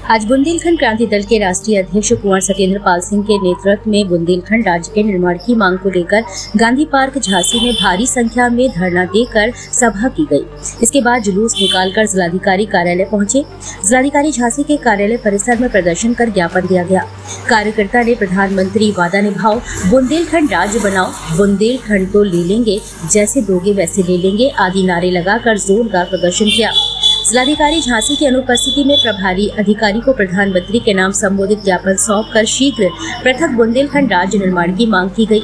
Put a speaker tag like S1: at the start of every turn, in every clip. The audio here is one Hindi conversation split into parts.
S1: आज बुंदेलखंड क्रांति दल के राष्ट्रीय अध्यक्ष कुंवर सत्येंद्र पाल सिंह के नेतृत्व में बुंदेलखंड राज्य के निर्माण की मांग को लेकर गांधी पार्क झांसी में भारी संख्या में धरना देकर सभा की गई। इसके बाद जुलूस निकालकर जिलाधिकारी कार्यालय पहुंचे। जिलाधिकारी झांसी के कार्यालय परिसर में प्रदर्शन कर ज्ञापन दिया गया। कार्यकर्ता ने प्रधानमंत्री वादा निभाओ, बुंदेलखंड राज्य बनाओ, बुंदेलखंड तो ले लेंगे, जैसे दोगे वैसे ले लेंगे आदि नारे लगाकर जोरदार प्रदर्शन किया। जिलाधिकारी झांसी की अनुपस्थिति में प्रभारी अधिकारी को प्रधानमंत्री के नाम संबोधित ज्ञापन सौंपकर शीघ्र पृथक बुंदेलखंड राज्य निर्माण की मांग की गई।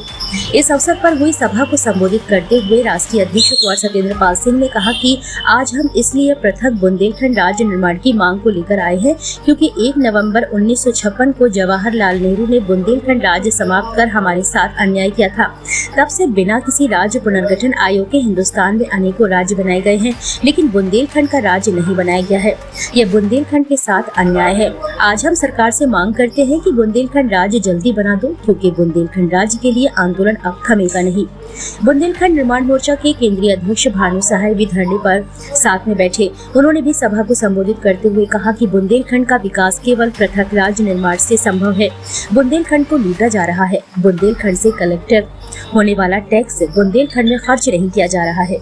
S1: इस अवसर पर हुई सभा को संबोधित करते हुए राष्ट्रीय अध्यक्ष कुंवर सत्येंद्र पाल सिंह ने कहा कि आज हम इसलिए पृथक बुंदेलखंड राज्य निर्माण की मांग को लेकर आए हैं क्योंकि 1 नवंबर 1956 को जवाहरलाल नेहरू ने बुंदेलखंड राज्य समाप्त कर हमारे साथ अन्याय किया था। तब से बिना किसी राज्य पुनर्गठन आयोग के हिंदुस्तान में अनेकों राज्य बनाए गए हैं, लेकिन बुंदेलखंड का राज्य नहीं बनाया गया है। यह बुंदेलखंड के साथ अन्याय है। आज हम सरकार से मांग करते हैं कि बुंदेलखंड राज्य जल्दी बना दो, क्योंकि बुंदेलखंड राज्य के लिए आंदोलन अब थमेगा नहीं। बुंदेलखंड निर्माण मोर्चा के केंद्रीय अध्यक्ष भानु सहाय भी धरने पर साथ में बैठे। उन्होंने भी सभा को संबोधित करते हुए कहा कि बुंदेलखंड का विकास केवल पृथक राज्य निर्माण से संभव है। बुंदेलखंड को लूटा जा रहा है। बुंदेलखंड से कलेक्टर होने वाला टैक्स बुंदेलखंड में खर्च नहीं किया जा रहा है।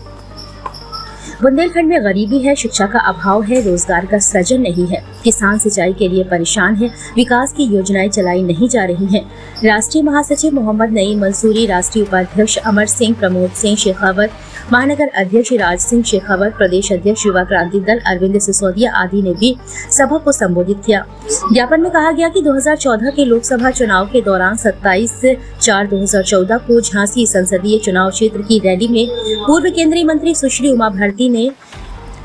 S1: बुंदेलखंड में गरीबी है, शिक्षा का अभाव है, रोजगार का सृजन नहीं है, किसान सिंचाई के लिए परेशान है, विकास की योजनाएं चलाई नहीं जा रही हैं। राष्ट्रीय महासचिव मोहम्मद नईम मंसूरी, राष्ट्रीय उपाध्यक्ष अमर सिंह, प्रमोद सिंह शेखावत, महानगर अध्यक्ष राज सिंह शेखावत, प्रदेश अध्यक्ष युवा क्रांति दल अरविंद सिसोदिया आदि ने भी सभा को संबोधित किया। ज्ञापन में कहा गया कि 2014 के लोकसभा चुनाव के दौरान 27/4/2014 को झांसी संसदीय चुनाव क्षेत्र की रैली में पूर्व केंद्रीय मंत्री सुश्री उमा भारती ने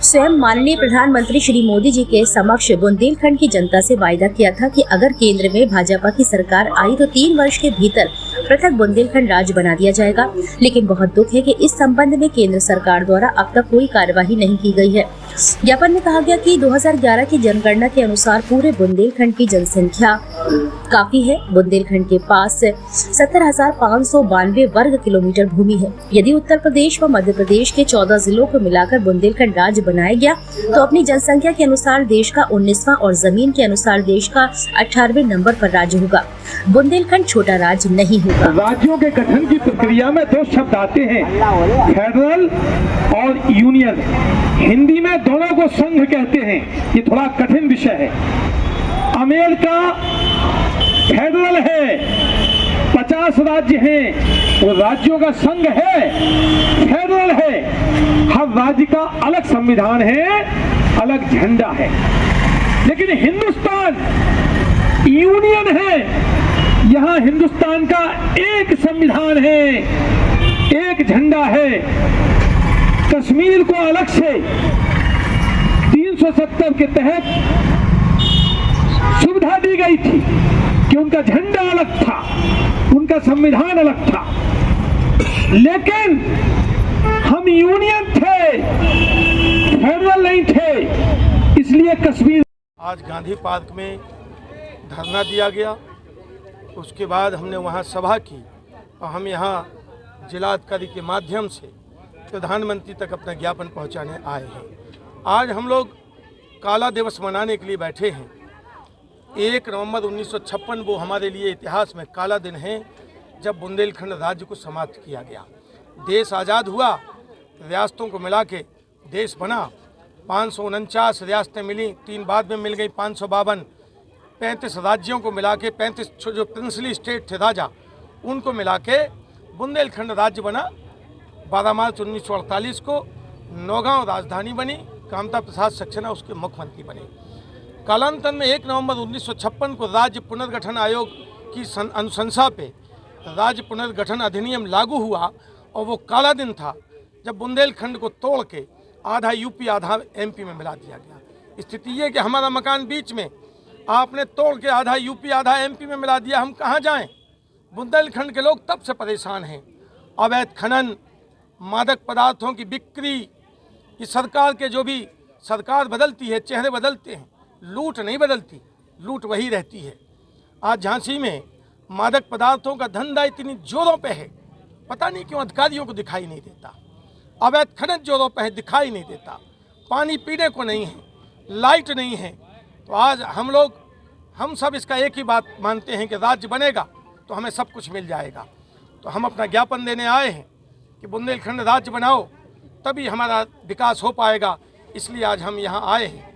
S1: स्वयं माननीय प्रधानमंत्री श्री मोदी जी के समक्ष बुंदेलखंड की जनता से वायदा किया था कि अगर केंद्र में भाजपा की सरकार आई तो 3 वर्ष के भीतर पृथक बुंदेलखंड राज्य बना दिया जाएगा। लेकिन बहुत दुख है कि इस संबंध में केंद्र सरकार द्वारा अब तक कोई कार्यवाही नहीं की गई है। ज्ञापन में कहा गया कि 2011 की जनगणना के अनुसार पूरे बुंदेलखंड की जनसंख्या काफी है। बुंदेलखंड के पास 70,592 वर्ग किलोमीटर भूमि है। यदि उत्तर प्रदेश व मध्य प्रदेश के 14 जिलों को मिलाकर बुंदेलखंड राज्य बनाया गया तो अपनी जनसंख्या के अनुसार देश का 19वां और जमीन के अनुसार देश का 18वें नंबर पर राज्य होगा। बुंदेलखंड छोटा राज्य नहीं होगा।
S2: राज्यों के गठन की प्रक्रिया में 2 शब्द आते हैं, फेडरल और यूनियन। हिंदी में दोनों को संघ कहते हैं। ये थोड़ा कठिन विषय है। अमेरिका फेडरल है, 50 राज्य हैं, वो राज्यों का संघ है, फेडरल है। हर राज्य का अलग संविधान है, अलग झंडा है। लेकिन हिंदुस्तान यूनियन है। यहाँ हिंदुस्तान का एक संविधान है, एक झंडा है। कश्मीर को अलग से 370 के तहत सुविधा दी गई थी कि उनका झंडा अलग था, उनका संविधान अलग था। लेकिन हम यूनियन थे, फेडरल नहीं थे, इसलिए कश्मीर।
S3: आज गांधी पार्क में धरना दिया गया। उसके बाद हमने वहां सभा की और हम यहाँ जिलाधिकारी के माध्यम से प्रधानमंत्री तक अपना ज्ञापन पहुंचाने आए हैं। आज हम लोग काला दिवस मनाने के लिए बैठे हैं। 1 नवंबर 1956 वो हमारे लिए इतिहास में काला दिन है, जब बुंदेलखंड राज्य को समाप्त किया गया। देश आज़ाद हुआ, रियासतों को मिला के देश बना। 549 रियासतें मिली, 3 बाद में मिल गई 552। 35 राज्यों को मिला के 35 जो प्रिंसली स्टेट थे राजा, उनको मिला के बुंदेलखंड राज्य बना। 12 मार्च 1948 को नौगांव राजधानी बनी। कामता प्रसाद सक्सेना उसके मुख्यमंत्री बने। कालांतर में 1 नवंबर 1956 को राज्य पुनर्गठन आयोग की अनुशंसा पे राज्य पुनर्गठन अधिनियम लागू हुआ और वो काला दिन था जब बुंदेलखंड को तोड़ के आधा यूपी आधा एमपी में मिला दिया गया। स्थिति ये कि हमारा मकान बीच में, आपने तोड़ के आधा यूपी आधा एमपी में मिला दिया, हम कहाँ जाएं? बुंदेलखंड के लोग तब से परेशान हैं। अवैध खनन, मादक पदार्थों की बिक्री, ये सरकार के जो भी सरकार बदलती है, चेहरे बदलते हैं, लूट नहीं बदलती, लूट वही रहती है। आज झांसी में मादक पदार्थों का धंधा इतनी जोरों पे है, पता नहीं क्यों अधिकारियों को दिखाई नहीं देता। अवैध खनन जोरों पे है, दिखाई नहीं देता। पानी पीने को नहीं है, लाइट नहीं है, तो आज हम सब इसका एक ही बात मानते हैं कि राज्य बनेगा तो हमें सब कुछ मिल जाएगा। तो हम अपना ज्ञापन देने आए हैं कि बुंदेलखंड राज्य बनाओ, तभी हमारा विकास हो पाएगा। इसलिए आज हम यहाँ आए हैं।